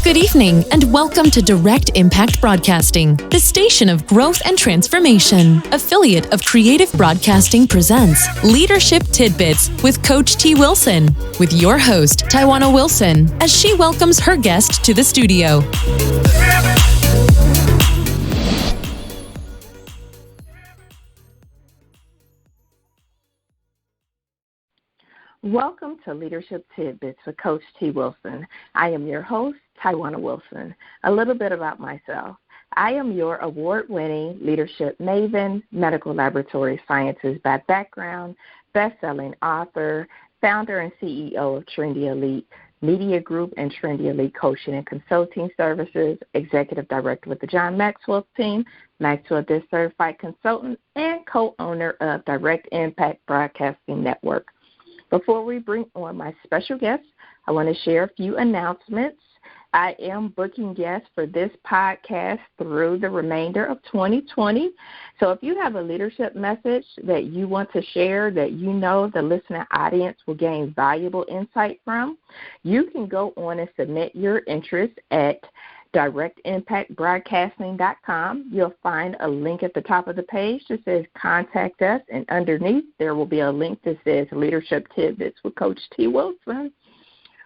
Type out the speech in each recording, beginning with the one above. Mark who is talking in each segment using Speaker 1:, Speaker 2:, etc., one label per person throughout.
Speaker 1: Good evening, and welcome to Direct Impact Broadcasting, the station of growth and transformation. Affiliate of Creative Broadcasting presents Leadership Tidbits with Coach T. Wilson, with your host, Tawana Wilson, as she welcomes her guest to the studio.
Speaker 2: Welcome to Leadership Tidbits with Coach T. Wilson. I am your host, Tawana Wilson. A little bit about myself. I am your award-winning leadership maven, medical laboratory sciences by background, best-selling author, founder and CEO of Trendy Elite Media Group and Trendy Elite Coaching and Consulting Services, executive director with the John Maxwell team, Maxwell DIS certified consultant, and co-owner of Direct Impact Broadcasting Network. Before we bring on my special guest, I want to share a few announcements. I am booking guests for this podcast through the remainder of 2020. So if you have a leadership message that you want to share that you know the listening audience will gain valuable insight from, you can go on and submit your interest at directimpactbroadcasting.com. You'll find a link at the top of the page that says Contact Us, and underneath there will be a link that says Leadership Tidbits with Coach T. Wilson.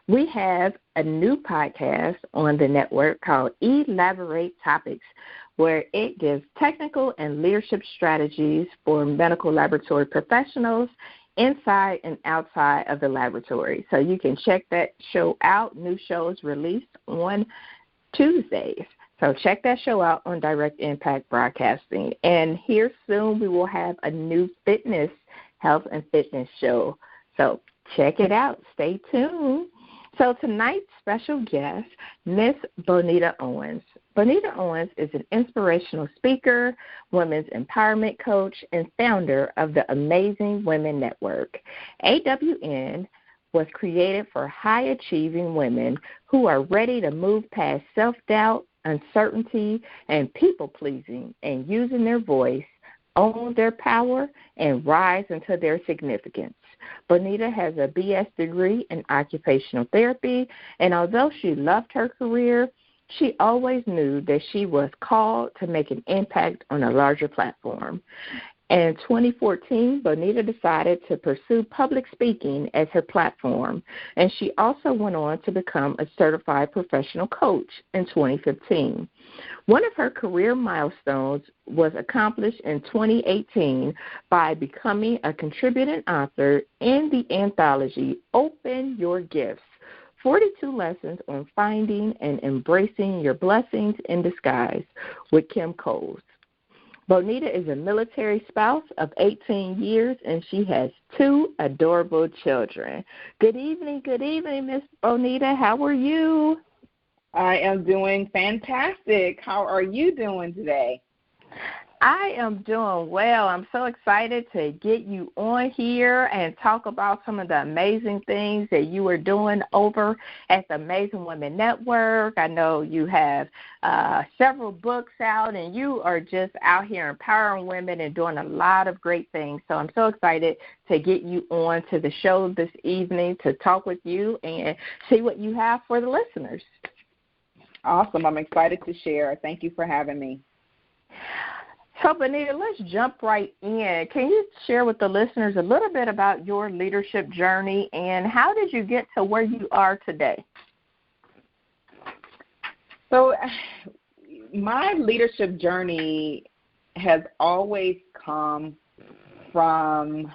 Speaker 2: We have a new podcast on the network called Elaborate Topics, where it gives technical and leadership strategies for medical laboratory professionals inside and outside of the laboratory. So you can check that show out. New shows released on Tuesdays. So check that show out on Direct Impact Broadcasting. And here soon we will have a new health and fitness show. So check it out. Stay tuned. So tonight's special guest, Miss Bonita Owens. Bonita Owens is an inspirational speaker, women's empowerment coach, and founder of the Amazing Women Network. AWN was created for high-achieving women who are ready to move past self-doubt, uncertainty, and people-pleasing, and using their voice, own their power, and rise into their significance. Bonita has a BS degree in Occupational Therapy, and although she loved her career, she always knew that she was called to make an impact on a larger platform. In 2014, Bonita decided to pursue public speaking as her platform, and she also went on to become a certified professional coach in 2015. One of her career milestones was accomplished in 2018 by becoming a contributing author in the anthology Your G.I.F.T.S, 42 Lessons on Finding and Embracing Your Blessings in Disguise with Kim Coles. Bonita is a military spouse of 18 years, and she has 2 adorable children. Good evening, Miss Bonita. How are you?
Speaker 3: I am doing fantastic. How are you doing today?
Speaker 2: I am doing well. I'm so excited to get you on here and talk about some of the amazing things that you are doing over at the Amazing Women Network. I know you have several books out, and you are just out here empowering women and doing a lot of great things. So I'm so excited to get you on to the show this evening to talk with you and see what you have for the listeners.
Speaker 3: Awesome. I'm excited to share. Thank you for having me.
Speaker 2: So, Bonita, let's jump right in. Can you share with the listeners a little bit about your leadership journey and how did you get to where you are today?
Speaker 3: So, my leadership journey has always come from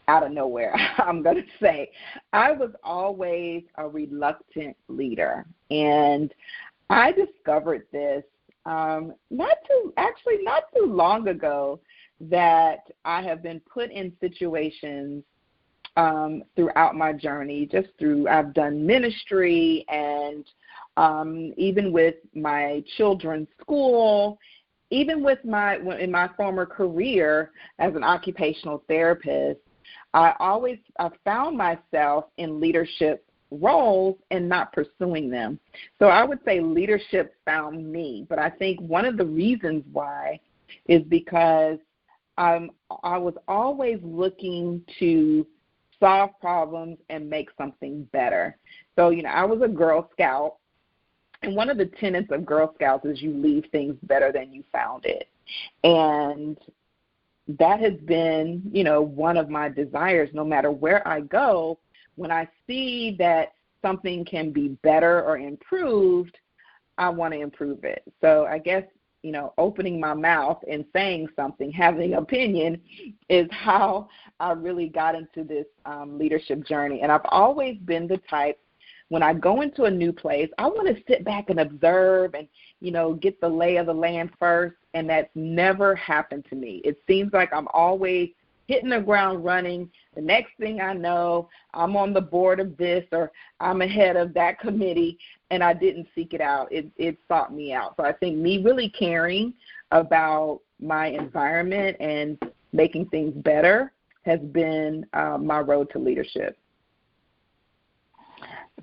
Speaker 3: out of nowhere, I'm going to say. I was always a reluctant leader, and I discovered this not too long ago, that I have been put in situations throughout my journey, I've done ministry, and even with my children's school, even with in my former career as an occupational therapist, I found myself in leadership roles and not pursuing them. So I would say leadership found me, but I think one of the reasons why is because I was always looking to solve problems and make something better. So, I was a Girl Scout, And one of the tenets of Girl Scouts is you leave things better than you found it. And that has been, one of my desires. No matter where I go, when I see that something can be better or improved, I want to improve it. So I guess, opening my mouth and saying something, having opinion, is how I really got into this leadership journey. And I've always been the type, when I go into a new place, I want to sit back and observe and, get the lay of the land first, and that's never happened to me. It seems like I'm always hitting the ground running. The next thing I know, I'm on the board of this, or I'm ahead of that committee, and I didn't seek it out. It sought me out. So I think me really caring about my environment and making things better has been my road to leadership.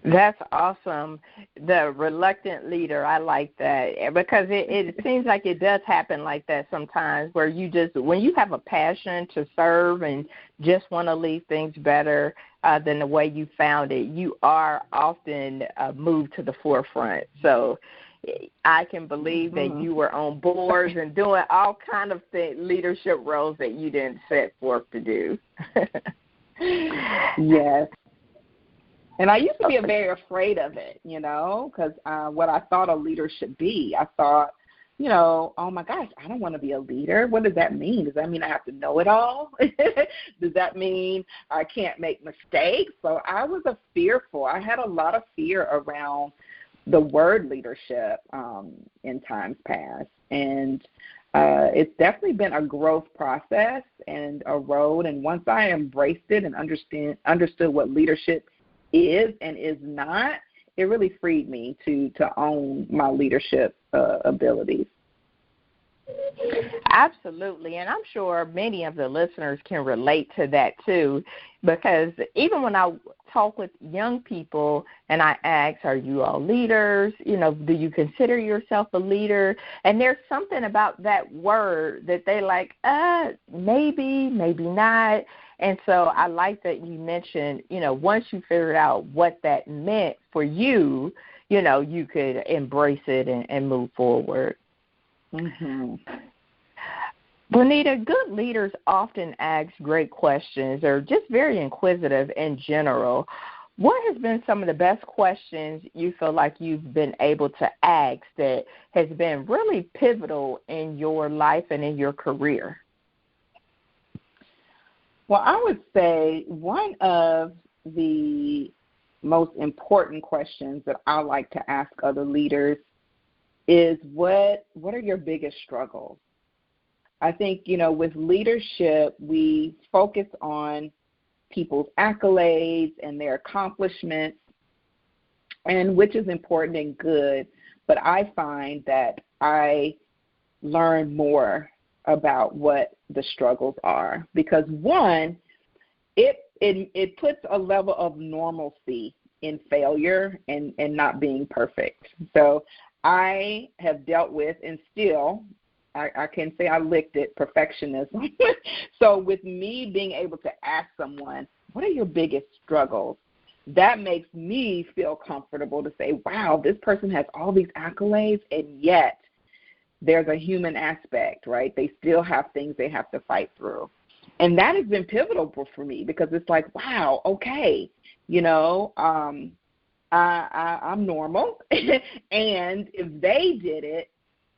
Speaker 2: That's awesome. The reluctant leader, I like that, because it seems like it does happen like that sometimes, where when you have a passion to serve and just want to leave things better than the way you found it, you are often moved to the forefront. So I can believe that you were on boards and doing all kind of leadership roles that you didn't set forth to do.
Speaker 3: Yes. And I used to be very afraid of it, because what I thought a leader should be, I thought, oh my gosh, I don't want to be a leader. What does that mean? Does that mean I have to know it all? Does that mean I can't make mistakes? So I was fearful. I had a lot of fear around the word leadership in times past. And it's definitely been a growth process and a road. And once I embraced it and understood what leadership is and is not, it really freed me to own my leadership abilities.
Speaker 2: Absolutely, and I'm sure many of the listeners can relate to that too, because even when I talk with young people and I ask, are you all leaders? Do you consider yourself a leader? And there's something about that word that they like, maybe not. And so I like that you mentioned, once you figured out what that meant for you, you could embrace it and move forward.
Speaker 3: Mm-hmm.
Speaker 2: Bonita, good leaders often ask great questions or just very inquisitive in general. What has been some of the best questions you feel like you've been able to ask that has been really pivotal in your life and in your career?
Speaker 3: Well, I would say one of the most important questions that I like to ask other leaders is what are your biggest struggles? I think, with leadership, we focus on people's accolades and their accomplishments, and which is important and good, but I find that I learn more about what the struggles are, because one, it puts a level of normalcy in failure and not being perfect. So I have dealt with, and still I can say I licked it, perfectionism. So with me being able to ask someone, what are your biggest struggles? That makes me feel comfortable to say, wow, this person has all these accolades, and yet there's a human aspect, right? They still have things they have to fight through. And that has been pivotal for me, because it's like, wow, okay, I'm normal. And if they did it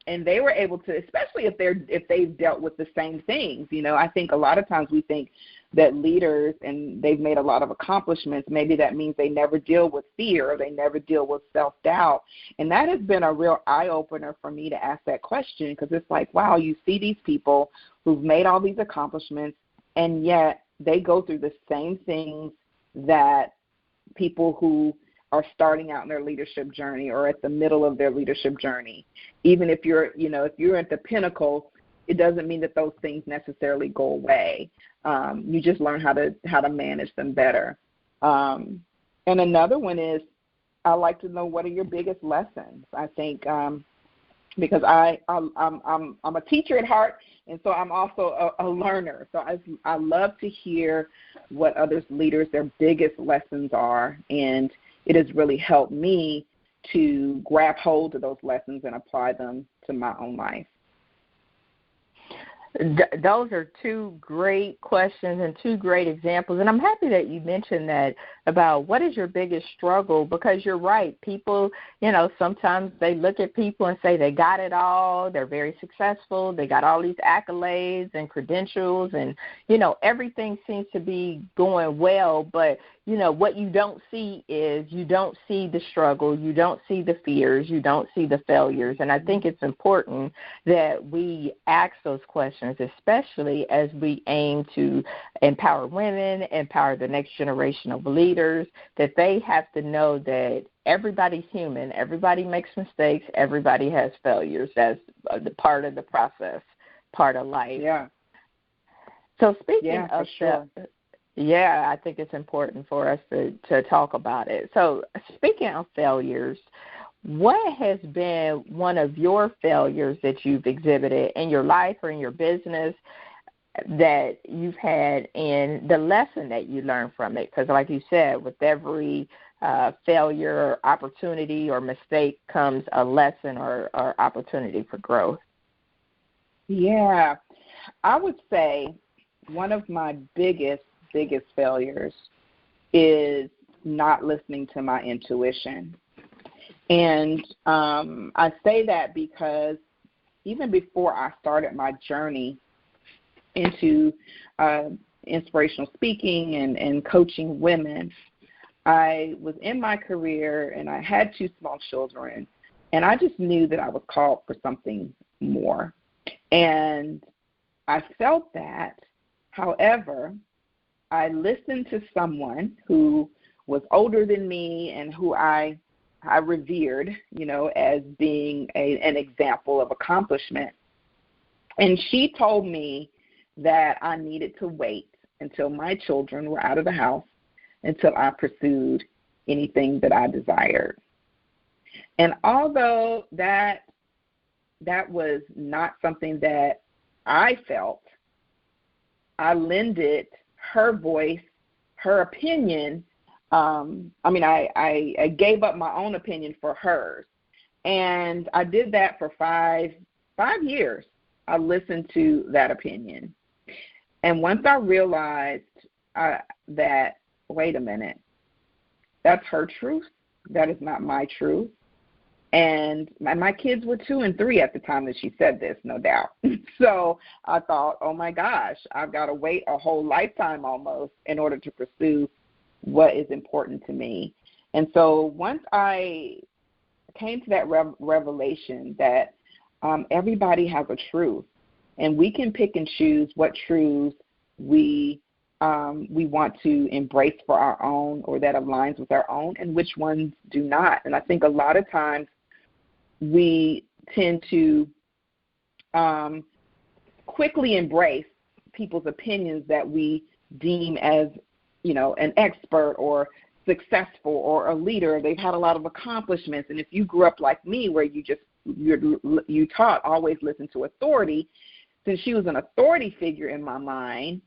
Speaker 3: and they were able to, especially if they've dealt with the same things, I think a lot of times we think that leaders, and they've made a lot of accomplishments, maybe that means they never deal with fear or they never deal with self-doubt. And that has been a real eye-opener for me to ask that question, because it's like, wow, you see these people who've made all these accomplishments, and yet they go through the same things that people who are starting out in their leadership journey or at the middle of their leadership journey. Even if you're at the pinnacle, it doesn't mean that those things necessarily go away. You just learn how to manage them better. And another one is, I like to know, what are your biggest lessons? I think because I'm a teacher at heart, and so I'm also a learner. So I love to hear what others leaders, their biggest lessons are, and it has really helped me to grab hold of those lessons and apply them to my own life?
Speaker 2: Those are two great questions and two great examples. And I'm happy that you mentioned that about what is your biggest struggle, because you're right. People, sometimes they look at people and say they got it all. They're very successful. They got all these accolades and credentials and, everything seems to be going well. But, what you don't see is you don't see the struggle. You don't see the fears. You don't see the failures. And I think it's important that we ask those questions, especially as we aim to empower women, empower the next generation of leaders, that they have to know that everybody's human. Everybody makes mistakes. Everybody has failures. That's the part of the process, part of life.
Speaker 3: Yeah.
Speaker 2: So speaking of
Speaker 3: sure.
Speaker 2: Yeah, I think it's important for us to talk about it. So speaking of failures, what has been one of your failures that you've exhibited in your life or in your business that you've had, and the lesson that you learned from it? Because like you said, with every failure, or opportunity, or mistake comes a lesson or opportunity for growth.
Speaker 3: Yeah, I would say one of my biggest failures is not listening to my intuition. And I say that because even before I started my journey into inspirational speaking and coaching women, I was in my career and I had 2 small children, and I just knew that I was called for something more. And I felt that. However, I listened to someone who was older than me and who I revered, as being an example of accomplishment. And she told me that I needed to wait until my children were out of the house until I pursued anything that I desired. And although that was not something that I felt, I lended her voice, her opinion. I gave up my own opinion for hers. And I did that for five years. I listened to that opinion. And once I realized that, wait a minute, that's her truth. That is not my truth. And my kids were 2 and 3 at the time that she said this, no doubt. So I thought, oh, my gosh, I've got to wait a whole lifetime almost in order to pursue what is important to me. And so once I came to that revelation that everybody has a truth, and we can pick and choose what truths we want to embrace for our own or that aligns with our own, and which ones do not. And I think a lot of times we tend to quickly embrace people's opinions that we deem as, an expert or successful or a leader. They've had a lot of accomplishments. And if you grew up like me, where you taught always listen to authority, since she was an authority figure in my mind,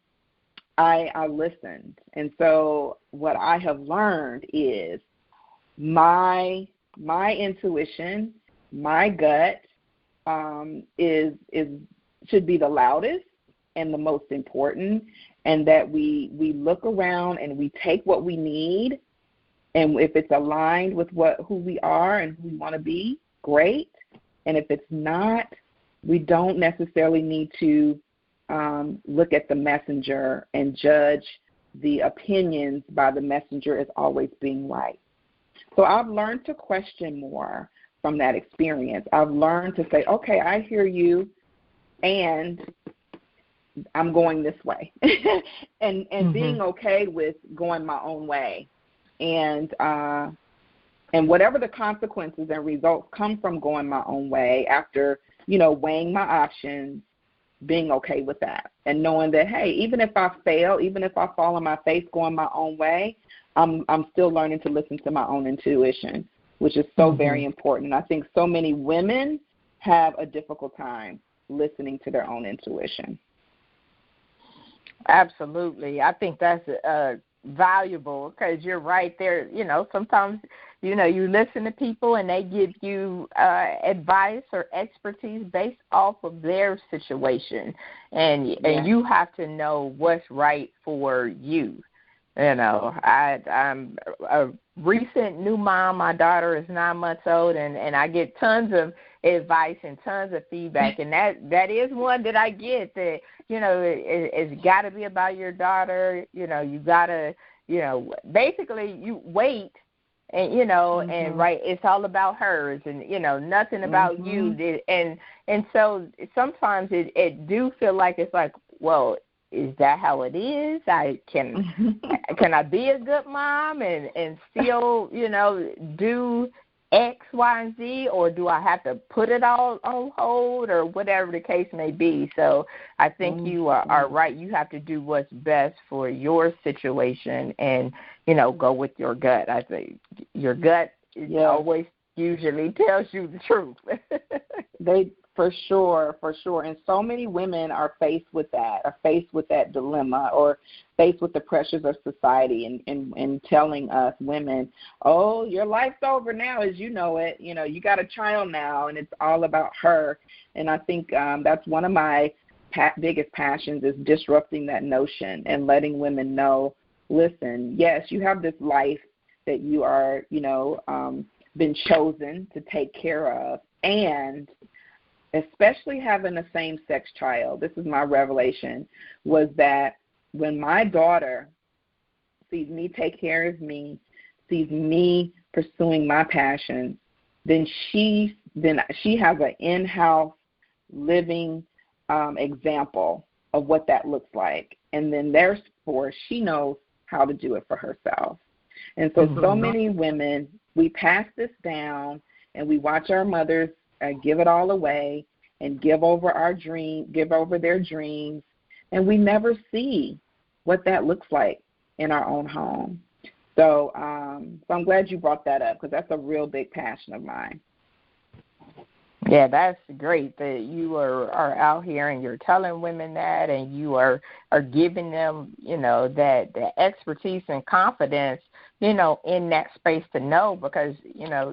Speaker 3: I listened. And so what I have learned is my intuition, my gut should be the loudest and the most important, and that we look around and we take what we need, and if it's aligned with who we are and who we want to be, great. And if it's not, we don't necessarily need to look at the messenger and judge the opinions by the messenger as always being right. So I've learned to question more from that experience. I've learned to say, okay, I hear you, and I'm going this way. and being okay with going my own way. And whatever the consequences and results come from going my own way, after, weighing my options, being okay with that, and knowing that, hey, even if I fail, even if I fall on my face going my own way, I'm still learning to listen to my own intuition, which is so very important. I think so many women have a difficult time listening to their own intuition.
Speaker 2: Absolutely. I think that's valuable because you're right there. Sometimes, you listen to people and they give you advice or expertise based off of their situation. And you have to know what's right for you. I'm a recent new mom. My daughter is 9 months old, and I get tons of advice and tons of feedback. And that is one that I get that, it's got to be about your daughter. You got to, basically you wait and, and right, it's all about hers and, nothing about you. And so sometimes it do feel like it's like, well, is that how it is? Can I be a good mom and still, do X, Y, and Z, or do I have to put it all on hold or whatever the case may be? So I think you are right. You have to do what's best for your situation and, go with your gut. I think your gut always usually tells you the truth.
Speaker 3: For sure. And so many women are faced with that dilemma or faced with the pressures of society and telling us women, oh, your life's over now as you know it. You got a child now and it's all about her. And I think that's one of my biggest passions is disrupting that notion and letting women know, listen, yes, you have this life that you are, been chosen to take care of, and especially having a same-sex child, this is my revelation, was that when my daughter sees me take care of me, sees me pursuing my passions, then she has an in-house living example of what that looks like. And then therefore she knows how to do it for herself. And so many women, we pass this down and we watch our mothers give it all away and give over their dreams, and we never see what that looks like in our own home. So I'm glad you brought that up because that's a real big passion of mine.
Speaker 2: Yeah, that's great that you are out here and you're telling women that, and you are giving them, that the expertise and confidence, in that space to know, because,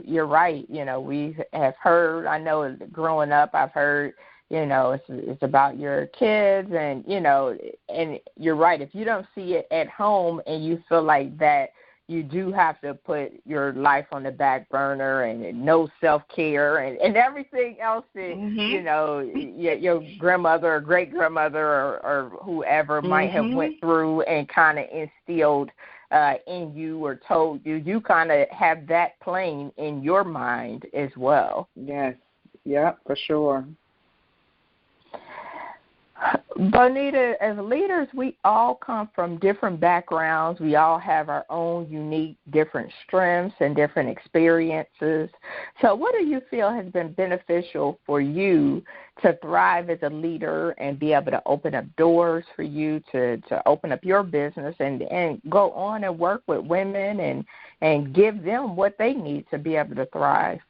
Speaker 2: you're right. We have heard, I know growing up, I've heard, it's about your kids and, and you're right. If you don't see it at home and you feel like that, you do have to put your life on the back burner and no self-care and everything else that, your grandmother or great-grandmother or whoever might have went through and kind of instilled in you or told you. You kind of have that playing in your mind as well.
Speaker 3: Yes. Yeah, for sure.
Speaker 2: Bonita, as leaders, we all come from different backgrounds. We all have our own unique, different strengths and different experiences. So what do you feel has been beneficial for you to thrive as a leader and be able to open up doors for you to open up your business and go on and work with women and give them what they need to be able to thrive?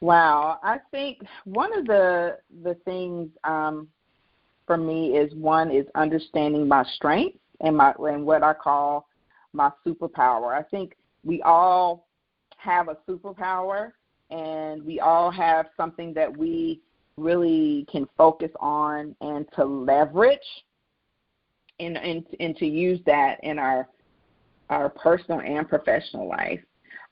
Speaker 3: Wow, I think one of the things for me is understanding my strengths and what I call my superpower. I think we all have a superpower, and we all have something that we really can focus on and to leverage and to use that in our personal and professional life.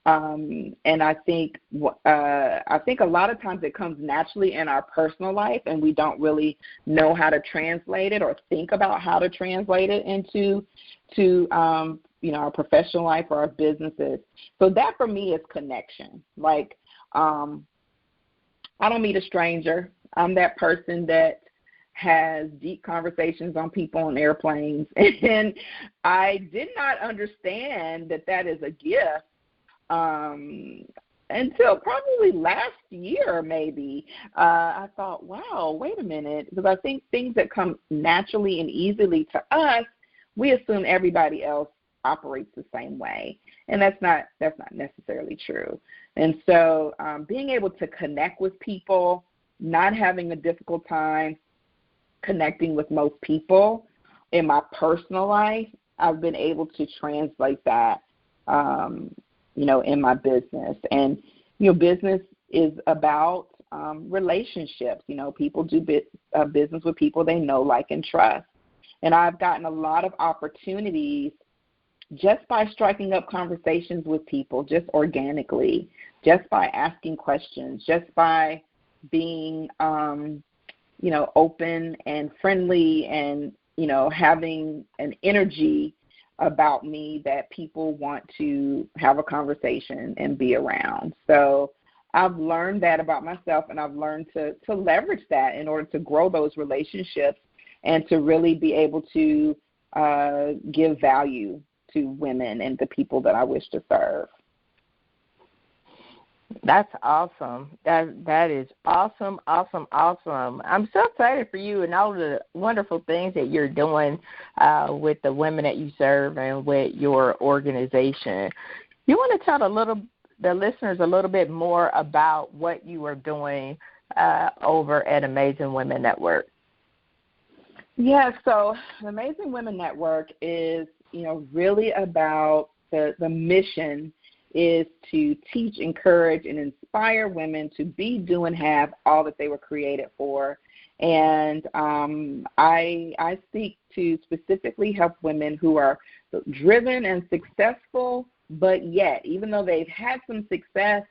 Speaker 3: And I think a lot of times it comes naturally in our personal life, and we don't really know how to translate it or think about how to translate it into our professional life or our businesses. So that for me is connection. Like I don't meet a stranger. I'm that person that has deep conversations on people on airplanes, and I did not understand that is a gift. Until probably last year, maybe, I thought, wow, wait a minute, because I think things that come naturally and easily to us, we assume everybody else operates the same way, and that's not necessarily true. And so being able to connect with people, not having a difficult time connecting with most people, in my personal life, I've been able to translate that, in my business. And, business is about relationships. People do business with people they know, like, and trust. And I've gotten a lot of opportunities just by striking up conversations with people, just organically, just by asking questions, just by being, open and friendly and, having an energy about me that people want to have a conversation and be around. So I've learned that about myself, and I've learned to leverage that in order to grow those relationships and to really be able to give value to women and the people that I wish to serve.
Speaker 2: That's awesome. That is awesome. I'm so excited for you and all the wonderful things that you're doing with the women that you serve and with your organization. You want to tell the listeners a little bit more about what you are doing over at Amazing Women Network?
Speaker 3: Yeah, so the Amazing Women Network is, really about the mission is to teach, encourage, and inspire women to be, do, and have all that they were created for. And I seek to specifically help women who are driven and successful, but yet, even though they've had some success,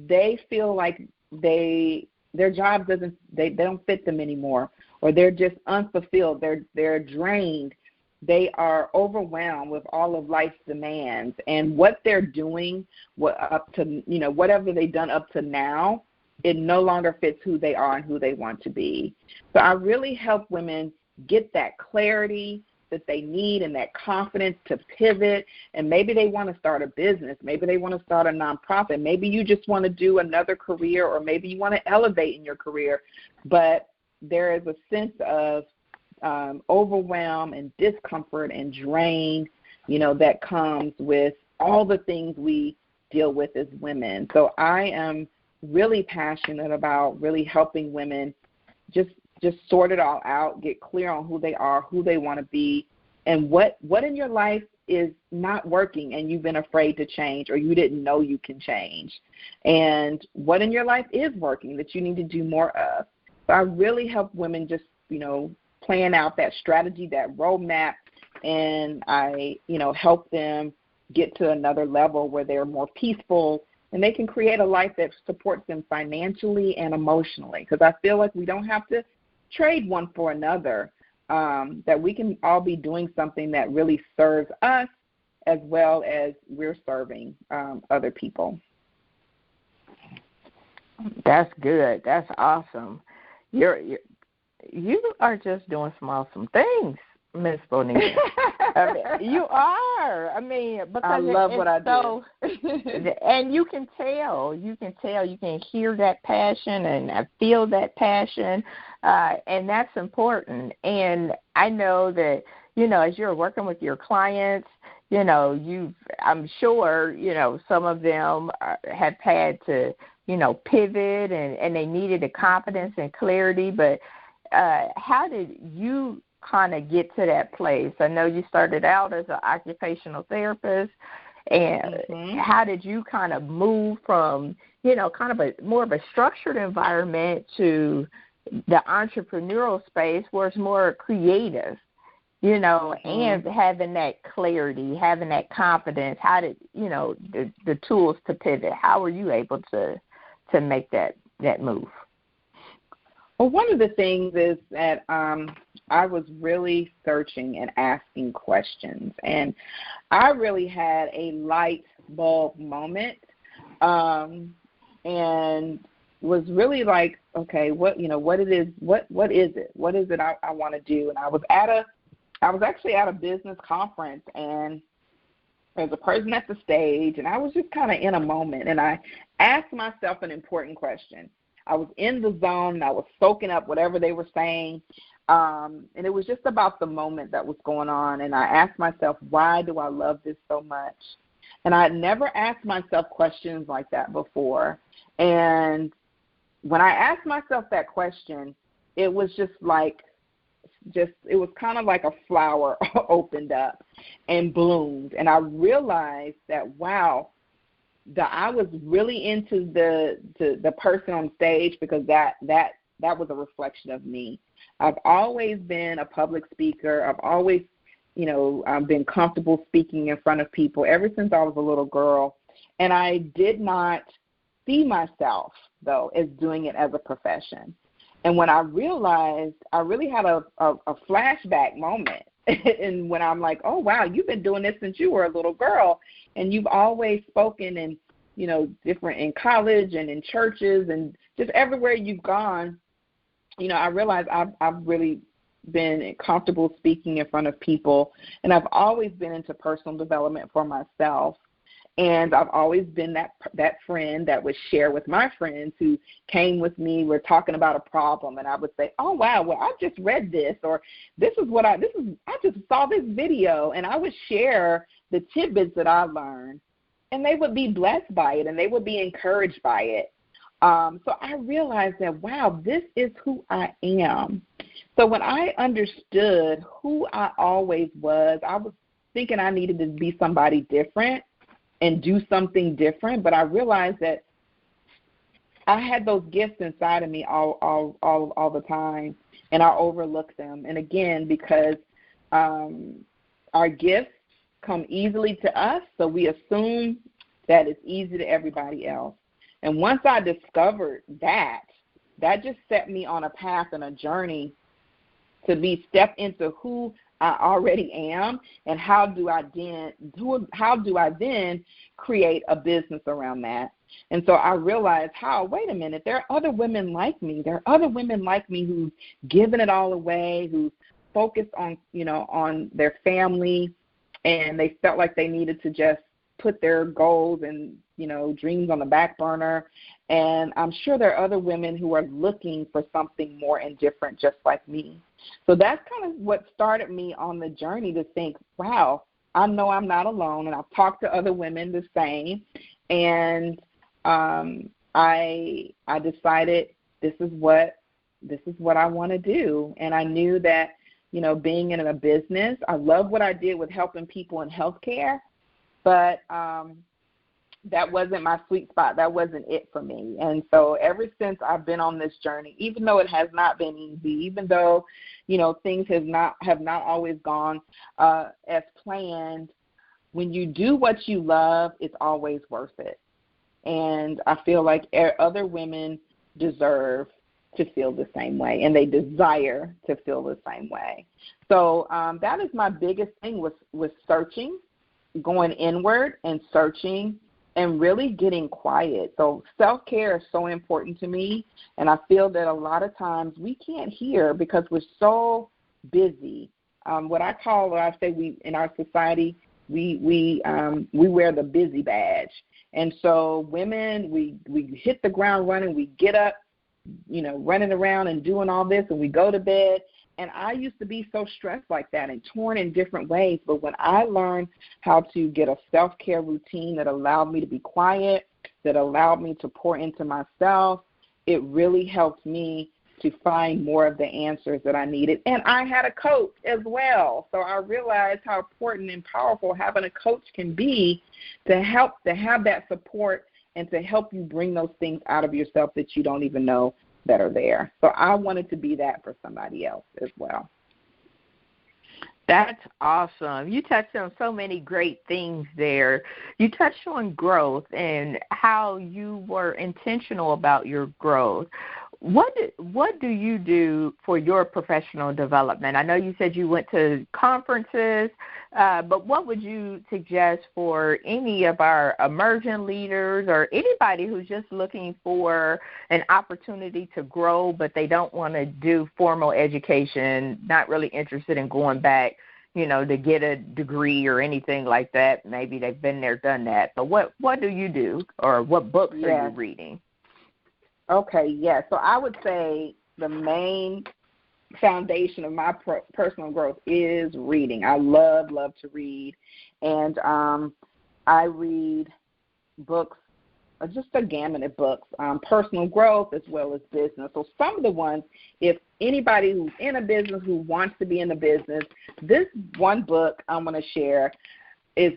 Speaker 3: they feel like their job they don't fit them anymore, or they're just unfulfilled. They're drained. They are overwhelmed with all of life's demands, and what they're doing, whatever they've done up to now, it no longer fits who they are and who they want to be. So I really help women get that clarity that they need and that confidence to pivot. And maybe they want to start a business. Maybe they want to start a nonprofit. Maybe you just want to do another career, or maybe you want to elevate in your career. But there is a sense of overwhelm and discomfort and drain, that comes with all the things we deal with as women. So I am really passionate about really helping women just sort it all out, get clear on who they are, who they want to be, and what in your life is not working and you've been afraid to change, or you didn't know you can change, and what in your life is working that you need to do more of. So I really help women just, plan out that strategy, that roadmap, and I, help them get to another level where they're more peaceful and they can create a life that supports them financially and emotionally. Because I feel like we don't have to trade one for another, that we can all be doing something that really serves us as well as we're serving other people.
Speaker 2: That's good. That's awesome. You are just doing some awesome things, Miss Bonita. You are. Because
Speaker 3: I love what I do.
Speaker 2: And you can tell. You can hear that passion, and I feel that passion, and that's important. And I know that, as you're working with your clients, I'm sure, some of them have had to, pivot, and they needed a confidence and clarity, but how did you kind of get to that place? I know you started out as an occupational therapist, and how did you kind of move from, kind of more of a structured environment to the entrepreneurial space where it's more creative, and having that clarity, having that confidence? How did, the tools to pivot, how were you able to make that move?
Speaker 3: Well, one of the things is that I was really searching and asking questions, and I really had a light bulb moment, and was really like, okay, what is it I want to do? And I was actually at a business conference, and there's a person at the stage, and I was just kind of in a moment, and I asked myself an important question. I was in the zone, and I was soaking up whatever they were saying, and it was just about the moment that was going on, and I asked myself, why do I love this so much? And I had never asked myself questions like that before, and when I asked myself that question, it was just like it was kind of like a flower opened up and bloomed. And I realized that, wow, that I was really into the person on stage, because that was a reflection of me. I've always been a public speaker. I've always, been comfortable speaking in front of people ever since I was a little girl. And I did not see myself, though, as doing it as a profession. And when I realized, I really had a flashback moment. And when I'm like, oh, wow, you've been doing this since you were a little girl, and you've always spoken in, different, in college and in churches and just everywhere you've gone. I realized I've really been comfortable speaking in front of people, and I've always been into personal development for myself. And I've always been that friend that would share with my friends who came with me. We're talking about a problem, and I would say, oh, wow, well, I just read this, or I just saw this video, and I would share the tidbits that I learned, and they would be blessed by it, and they would be encouraged by it. So I realized that, wow, this is who I am. So when I understood who I always was, I was thinking I needed to be somebody different and do something different, but I realized that I had those gifts inside of me all the time, and I overlooked them. And again, because our gifts come easily to us, so we assume that it's easy to everybody else. And once I discovered that just set me on a path and a journey to step into who I already am, and how do I then create a business around that. And so I realized, wait a minute, there are other women like me. There are other women like me who've given it all away, who focused on, on their family, and they felt like they needed to just put their goals and, dreams on the back burner. And I'm sure there are other women who are looking for something more and different just like me. So that's kind of what started me on the journey to think, wow, I know I'm not alone, and I've talked to other women the same. And I decided this is what I want to do. And I knew that, being in a business, I love what I did with helping people in healthcare, but that wasn't my sweet spot. That wasn't it for me. And so ever since I've been on this journey, even though it has not been easy, even though, things have not always gone as planned, when you do what you love, it's always worth it. And I feel like other women deserve to feel the same way, and they desire to feel the same way. So that is my biggest thing with searching, going inward and searching, and really getting quiet. So self-care is so important to me, and I feel that a lot of times we can't hear because we're so busy. What I say we in our society, we wear the busy badge. And so women, we hit the ground running, we get up, running around and doing all this, and we go to bed. And I used to be so stressed like that and torn in different ways. But when I learned how to get a self-care routine that allowed me to be quiet, that allowed me to pour into myself, it really helped me to find more of the answers that I needed. And I had a coach as well. So I realized how important and powerful having a coach can be to have that support and to help you bring those things out of yourself that you don't even know that are there. So I wanted to be that for somebody else as well.
Speaker 4: That's awesome. You touched on so many great things there. You touched on growth and how you were intentional about your growth. What do you do for your professional development? I know you said you went to conferences, but what would you suggest for any of our emerging leaders or anybody who's just looking for an opportunity to grow, but they don't want to do formal education, not really interested in going back, to get a degree or anything like that? Maybe they've been there, done that. But what do you do, or what books are you reading?
Speaker 3: Okay, yeah. So I would say the main foundation of my personal growth is reading. I love to read. And I read books just a gamut of books, personal growth as well as business. So some of the ones, if anybody who's in a business, who wants to be in the business, this one book I'm going to share is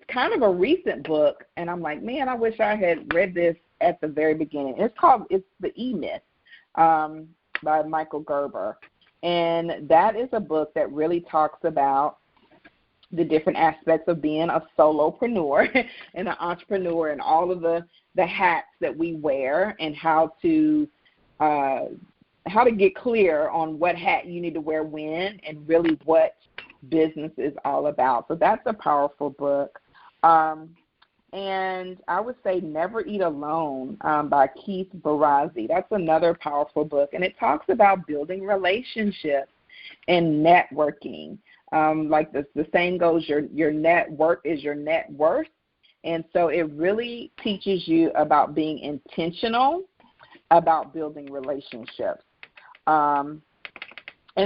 Speaker 3: kind of a recent book, and I'm like, man, I wish I had read this at the very beginning. It's The E-Myth by Michael Gerber, and that is a book that really talks about the different aspects of being a solopreneur and an entrepreneur and all of the hats that we wear, and how to get clear on what hat you need to wear when, and really what business is all about. So that's a powerful book. And I would say Never Eat Alone by Keith Barrazi. That's another powerful book, and it talks about building relationships and networking. Like the saying goes, your network is your net worth. And so it really teaches you about being intentional about building relationships. And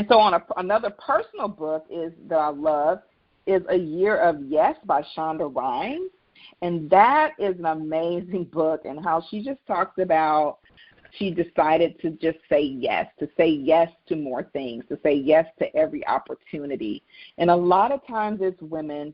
Speaker 3: so on another personal book that I love is A Year of Yes by Shonda Rhimes. And that is an amazing book, and how she just talks about she decided to just say yes to more things, to say yes to every opportunity. And a lot of times as women,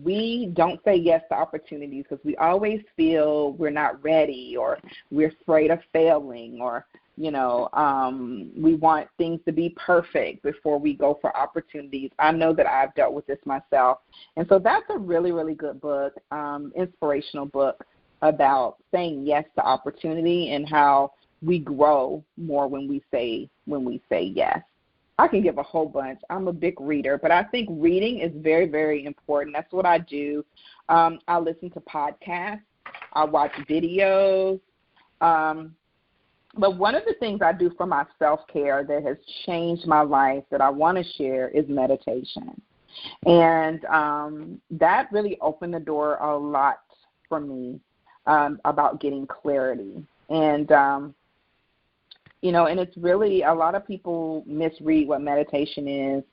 Speaker 3: we don't say yes to opportunities because we always feel we're not ready, or we're afraid of failing, or, we want things to be perfect before we go for opportunities. I know that I've dealt with this myself. And so that's a really, really good book, inspirational book about saying yes to opportunity and how we grow more when we say yes. I can give a whole bunch. I'm a big reader, but I think reading is very, very important. That's what I do. I listen to podcasts. I watch videos. But one of the things I do for my self-care that has changed my life that I want to share is meditation. And that really opened the door a lot for me about getting clarity. And and it's really, a lot of people misread what meditation is.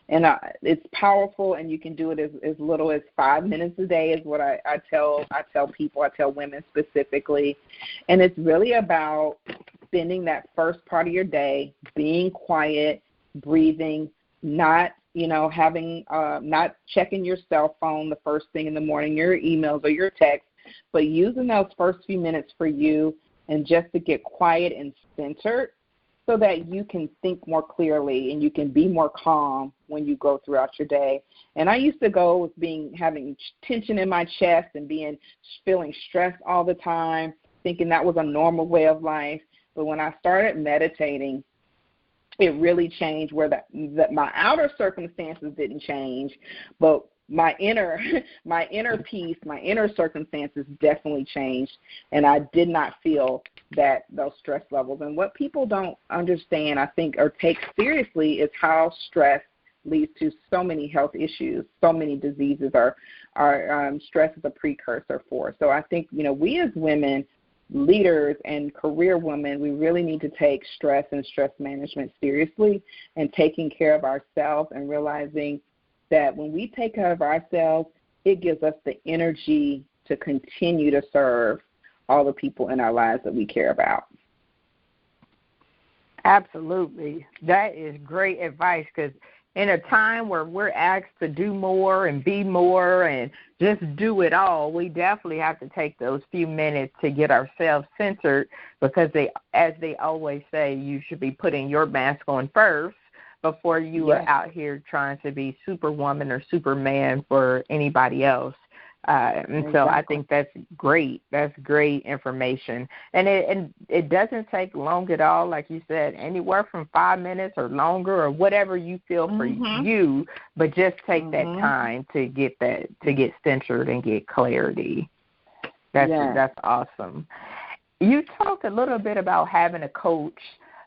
Speaker 3: And it's powerful, and you can do it as little as 5 minutes a day is what I tell people. I tell women specifically. And it's really about spending that first part of your day being quiet, breathing, not not checking your cell phone the first thing in the morning, your emails or your texts, but using those first few minutes for you and just to get quiet and centered, so that you can think more clearly and you can be more calm when you go throughout your day. And I used to go with having tension in my chest and feeling stressed all the time, thinking that was a normal way of life. But when I started meditating, it really changed, where my outer circumstances didn't change, but my inner peace, my inner circumstances definitely changed, and I did not feel those stress levels. And what people don't understand, I think, or take seriously, is how stress leads to so many health issues, so many diseases are stress is a precursor for. So I think, we as women, leaders and career women, we really need to take stress and stress management seriously, and taking care of ourselves, and realizing that when we take care of ourselves, it gives us the energy to continue to serve all the people in our lives that we care about.
Speaker 4: Absolutely. That is great advice, because in a time where we're asked to do more and be more and just do it all, we definitely have to take those few minutes to get ourselves centered, because as they always say, you should be putting your mask on first before you are out here trying to be superwoman or superman for anybody else. And so I think that's great. That's great information. And it doesn't take long at all, like you said, anywhere from 5 minutes or longer, or whatever you feel for you, but just take that time to get centered and get clarity. That's awesome. You talked a little bit about having a coach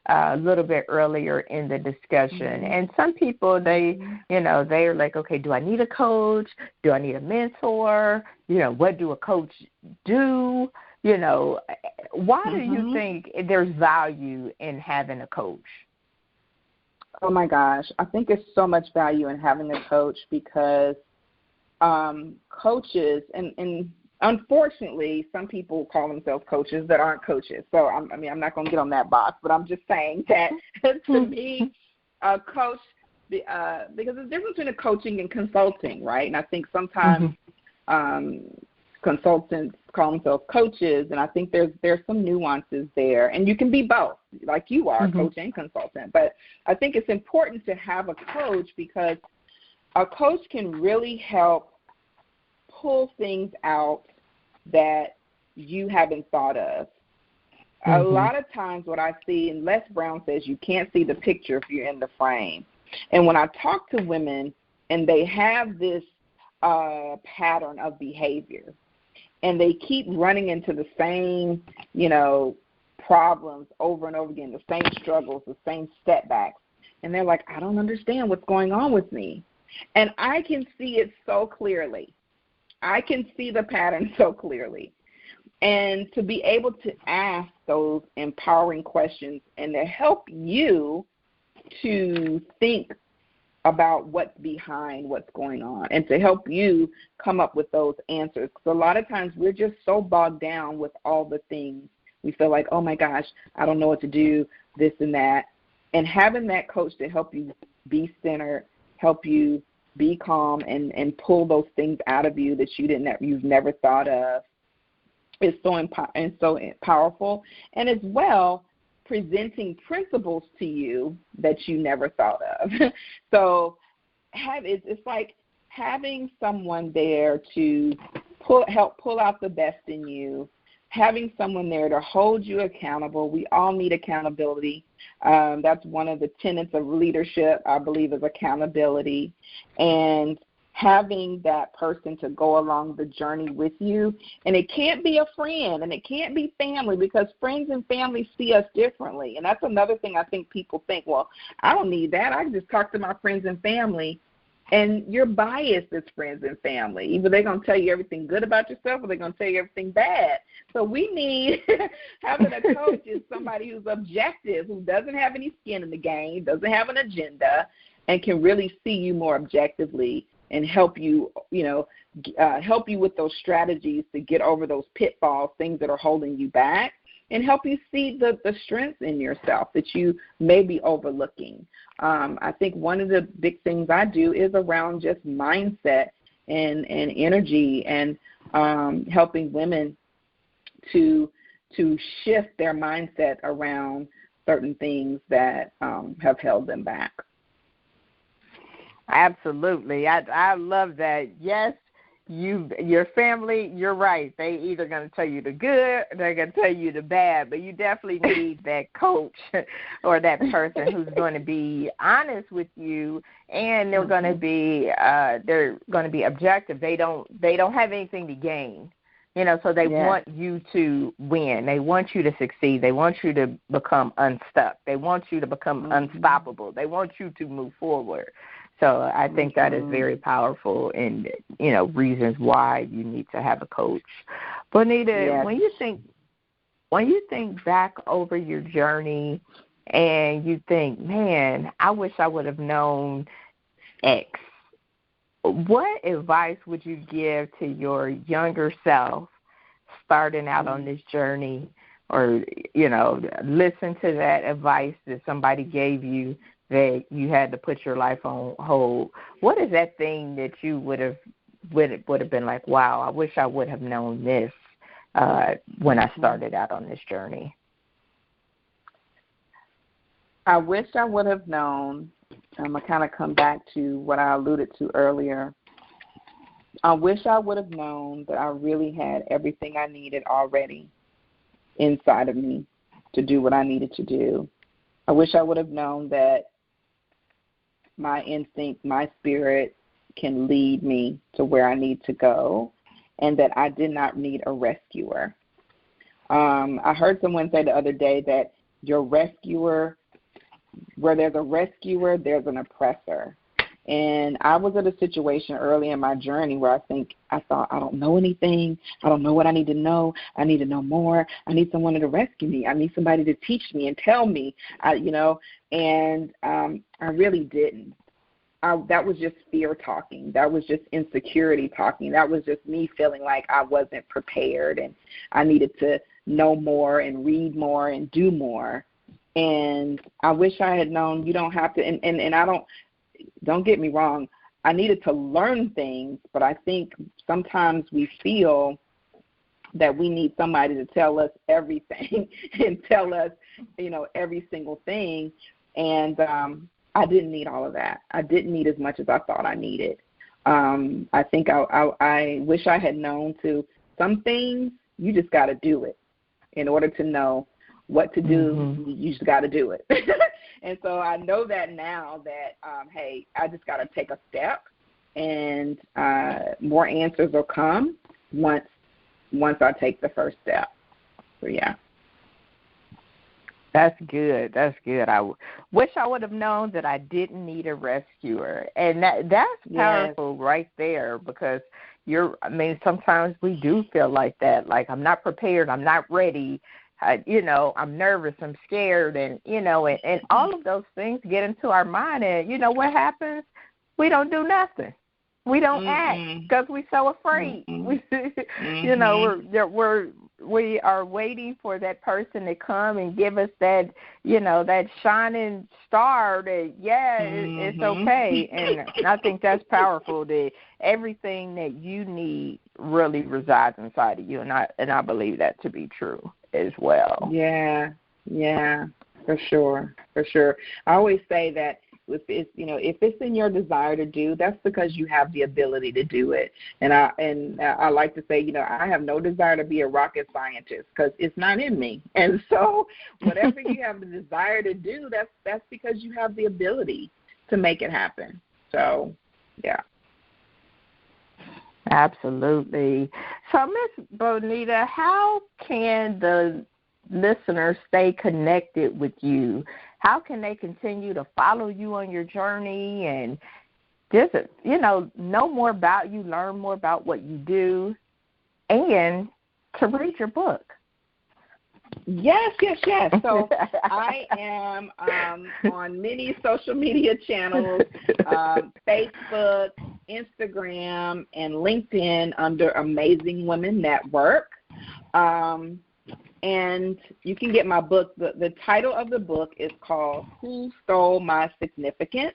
Speaker 4: a little bit earlier in the discussion. And some people, they're like, okay, do I need a coach? Do I need a mentor? What do a coach do? Why do you think there's value in having a coach?
Speaker 3: Oh, my gosh. I think there's so much value in having a coach, because coaches, and unfortunately, some people call themselves coaches that aren't coaches. So, I'm not going to get on that box, but I'm just saying that to me, a coach, because there's a difference between a coaching and consulting, right? And I think sometimes consultants call themselves coaches, and I think there's some nuances there. And you can be both, like you are, coach and consultant. But I think it's important to have a coach because a coach can really help pull things out that you haven't thought of. A lot of times what I see, and Les Brown says you can't see the picture if you're in the frame. And when I talk to women and they have this pattern of behavior and they keep running into the same, problems over and over again, the same struggles, the same setbacks, and they're like, I don't understand what's going on with me. And I can see it so clearly. I can see the pattern so clearly. And to be able to ask those empowering questions and to help you to think about what's behind what's going on and to help you come up with those answers. Because a lot of times we're just so bogged down with all the things. We feel like, oh, my gosh, I don't know what to do, this and that. And having that coach to help you be centered, help you be calm and pull those things out of you that you've never thought of is so powerful. And as well, presenting principles to you that you never thought of. So it's like having someone there to help pull out the best in you, having someone there to hold you accountable. We all need accountability. That's one of the tenets of leadership, I believe, is accountability. And having that person to go along the journey with you. And it can't be a friend and it can't be family because friends and family see us differently. And that's another thing I think people think, well, I don't need that. I can just talk to my friends and family. And you're biased as friends and family. Either they're going to tell you everything good about yourself or they're going to tell you everything bad. So we need having a coach is somebody who's objective, who doesn't have any skin in the game, doesn't have an agenda, and can really see you more objectively and help you, help you with those strategies to get over those pitfalls, things that are holding you back, and help you see the strengths in yourself that you may be overlooking. I think one of the big things I do is around just mindset and energy and helping women to shift their mindset around certain things that have held them back.
Speaker 4: Absolutely. I love that. Yes, your family, you're right. They either going to tell you the good or they're going to tell you the bad, but you definitely need that coach or that person who's going to be honest with you, and they're going to be objective. They don't have anything to gain. So they want you to win. They want you to succeed. They want you to become unstuck. They want you to become unstoppable. They want you to move forward. So I think that is very powerful and, reasons why you need to have a coach. Bonita, when you think back over your journey and you think, man, I wish I would have known X, what advice would you give to your younger self starting out on this journey, or, listen to that advice that somebody gave you that you had to put your life on hold? What is that thing that you would have been like, wow, I wish I would have known this when I started out on this journey?
Speaker 3: I wish I would have known. I'm going to kind of come back to what I alluded to earlier. I wish I would have known that I really had everything I needed already inside of me to do what I needed to do. I wish I would have known that my instinct, my spirit can lead me to where I need to go, and that I did not need a rescuer. I heard someone say the other day that your rescuer, where there's a rescuer, there's an oppressor. And I was at a situation early in my journey where I thought, I don't know anything. I don't know what I need to know. I need to know more. I need someone to rescue me. I need somebody to teach me and tell me, and I really didn't. that was just fear talking. That was just insecurity talking. That was just me feeling like I wasn't prepared and I needed to know more and read more and do more. And I wish I had known you don't have to, and I don't get me wrong, I needed to learn things, but I think sometimes we feel that we need somebody to tell us everything and tell us, every single thing. And I didn't need all of that. I didn't need as much as I thought I needed. I think I wish I had known to some things, you just got to do it. In order to know what to do, you just got to do it. And so I know that now that, hey, I just got to take a step, and more answers will come once I take the first step. So, yeah.
Speaker 4: That's good. That's good. I wish I would have known that I didn't need a rescuer. And that's powerful right there, because sometimes we do feel like that, like I'm not prepared, I'm not ready, I'm nervous, I'm scared, and all of those things get into our mind, and what happens? We don't do nothing. We don't act because we're so afraid. We are waiting for that person to come and give us that, that shining star that, it's okay. And I think that's powerful, that everything that you need really resides inside of you. And I believe that to be true as well.
Speaker 3: Yeah, for sure. I always say that if it's in your desire to do, that's because you have the ability to do it. And I like to say, I have no desire to be a rocket scientist because it's not in me. And so whatever you have the desire to do, that's because you have the ability to make it happen. So, yeah.
Speaker 4: Absolutely. So, Ms. Bonita, how can the listeners stay connected with you? How can they continue to follow you on your journey and just, know more about you, learn more about what you do, and to read your book?
Speaker 3: Yes. So I am on many social media channels, Facebook, Instagram, and LinkedIn under Amazing Women Network. And you can get my book. The title of the book is called Who Stole My Significance?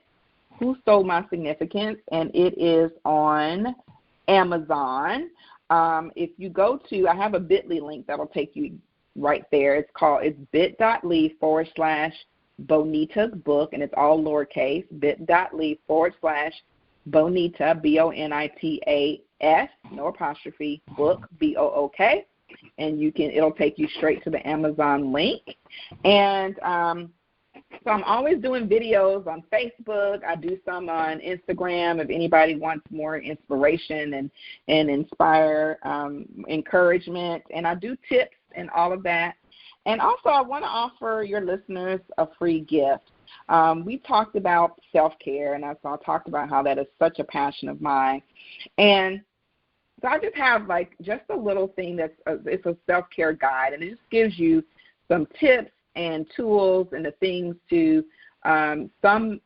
Speaker 3: Who Stole My Significance? And it is on Amazon. If you go to, I have a bit.ly link that will take you right there. It's bit.ly/Bonita's book, and it's all lowercase, bit.ly/Bonita, BONITAS, no apostrophe, book, BOOK. And it'll take you straight to the Amazon link. And so I'm always doing videos on Facebook. I do some on Instagram if anybody wants more inspiration and inspire encouragement. And I do tips and all of that. And also I want to offer your listeners a free gift. We talked about self-care, and I talked about how that is such a passion of mine. And so I just have just a little thing it's a self-care guide, and it just gives you some tips and tools and the things to some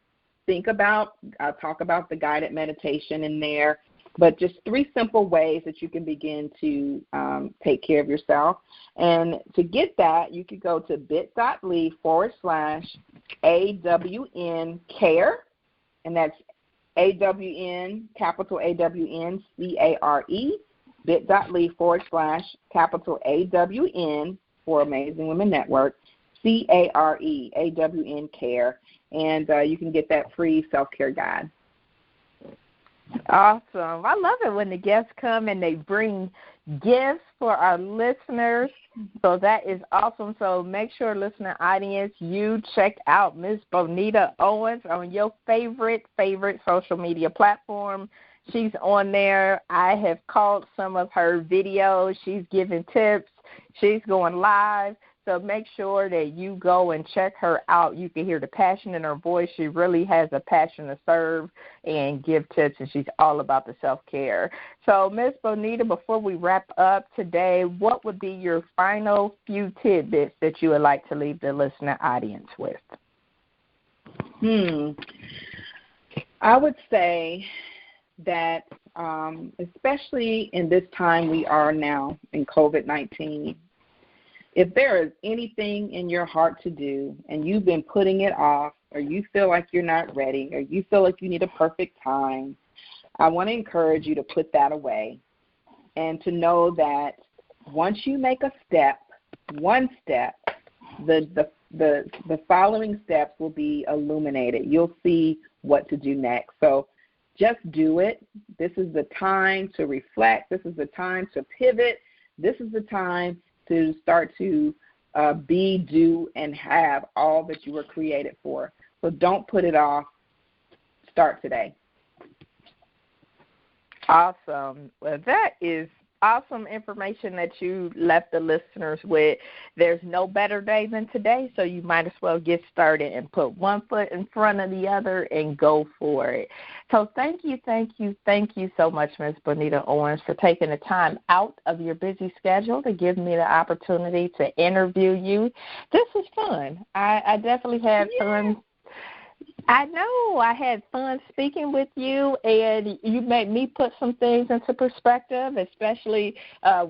Speaker 3: think about. I talk about the guided meditation in there, but just 3 simple ways that you can begin to take care of yourself. And to get that, you could go to bit.ly/AWN care, and that's AWN, capital AWN, CARE, bit.ly/AWN for Amazing Women Network, CARE, AWN care, and you can get that free self-care guide.
Speaker 4: Awesome. I love it when the guests come and they bring gifts for our listeners. So that is awesome. So make sure, listener audience, you check out Ms. Bonita Owens on your favorite social media platform. She's on there. I have caught some of her videos. She's giving tips. She's going live. So make sure that you go and check her out. You can hear the passion in her voice. She really has a passion to serve and give tips, and she's all about the self-care. So, Ms. Bonita, before we wrap up today, what would be your final few tidbits that you would like to leave the listener audience with?
Speaker 3: I would say that especially in this time we are now in COVID-19, if there is anything in your heart to do and you've been putting it off, or you feel like you're not ready, or you feel like you need a perfect time, I want to encourage you to put that away and to know that once you make a step, one step, the following steps will be illuminated. You'll see what to do next. So just do it. This is the time to reflect. This is the time to pivot. This is the time to start to be, do, and have all that you were created for. So don't put it off. Start today.
Speaker 4: Awesome. Well, that is awesome information that you left the listeners with. There's no better day than today, so you might as well get started and put one foot in front of the other and go for it. So thank you so much, Ms. Bonita Owens, for taking the time out of your busy schedule to give me the opportunity to interview you. This was fun. I definitely had fun. I know I had fun speaking with you, and you made me put some things into perspective, especially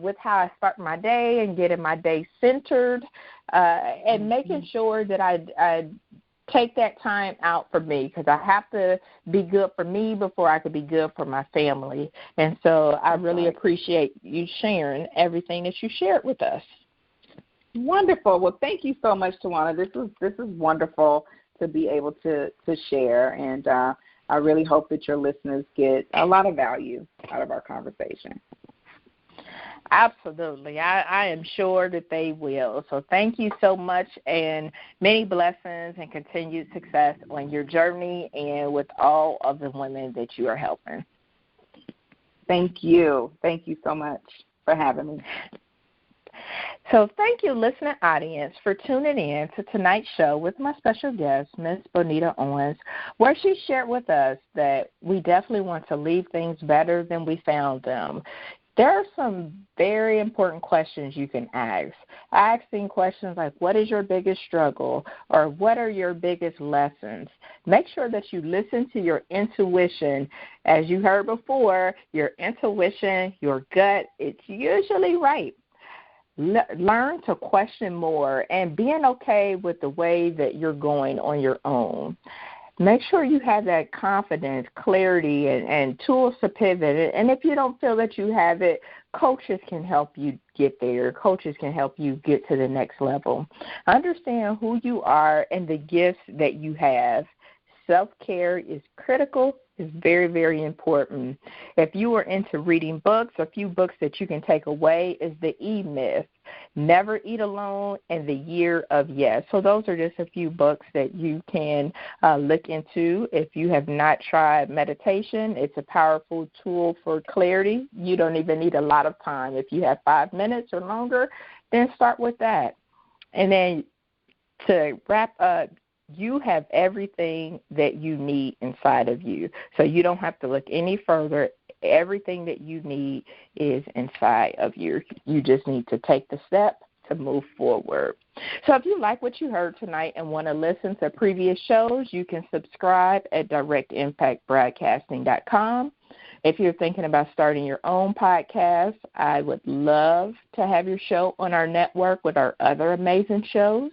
Speaker 4: with how I start my day and getting my day centered, and making sure that I take that time out for me, because I have to be good for me before I could be good for my family. And so I really appreciate you sharing everything that you shared with us.
Speaker 3: Wonderful. Well, thank you so much, Tawana. This is wonderful to be able to share, and I really hope that your listeners get a lot of value out of our conversation.
Speaker 4: Absolutely. I am sure that they will. So thank you so much, and many blessings and continued success on your journey and with all of the women that you are helping.
Speaker 3: Thank you. Thank you so much for having me.
Speaker 4: So thank you, listening audience, for tuning in to tonight's show with my special guest, Ms. Bonita Owens, where she shared with us that we definitely want to leave things better than we found them. There are some very important questions you can ask. Asking questions like, what is your biggest struggle, or what are your biggest lessons? Make sure that you listen to your intuition. As you heard before, your intuition, your gut, it's usually right. Learn to question more and being okay with the way that you're going on your own. Make sure you have that confidence, clarity, and tools to pivot. And if you don't feel that you have it, coaches can help you get there. Coaches can help you get to the next level. Understand who you are and the gifts that you have. Self-care is critical. Is very, very important. If you are into reading books, a few books that you can take away is The E-Myth, Never Eat Alone, and The Year of Yes. So those are just a few books that you can look into. If you have not tried meditation, it's a powerful tool for clarity. You don't even need a lot of time. If you have 5 minutes or longer, then start with that. And then to wrap up, you have everything that you need inside of you. So you don't have to look any further. Everything that you need is inside of you. You just need to take the step to move forward. So if you like what you heard tonight and want to listen to previous shows, you can subscribe at directimpactbroadcasting.com. If you're thinking about starting your own podcast, I would love to have your show on our network with our other amazing shows.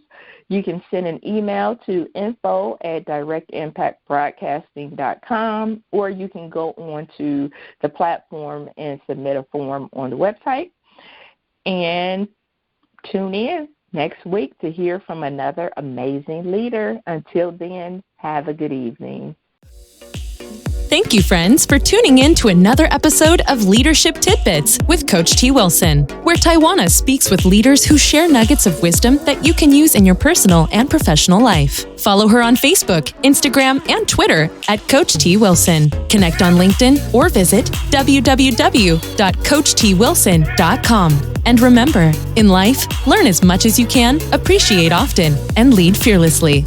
Speaker 4: You can send an email to info@directimpactbroadcasting.com, or you can go on to the platform and submit a form on the website. And tune in next week to hear from another amazing leader. Until then, have a good evening.
Speaker 1: Thank you, friends, for tuning in to another episode of Leadership Tidbits with Coach T. Wilson, where Tawana speaks with leaders who share nuggets of wisdom that you can use in your personal and professional life. Follow her on Facebook, Instagram, and Twitter at Coach T. Wilson. Connect on LinkedIn or visit www.coachtwilson.com. And remember, in life, learn as much as you can, appreciate often, and lead fearlessly.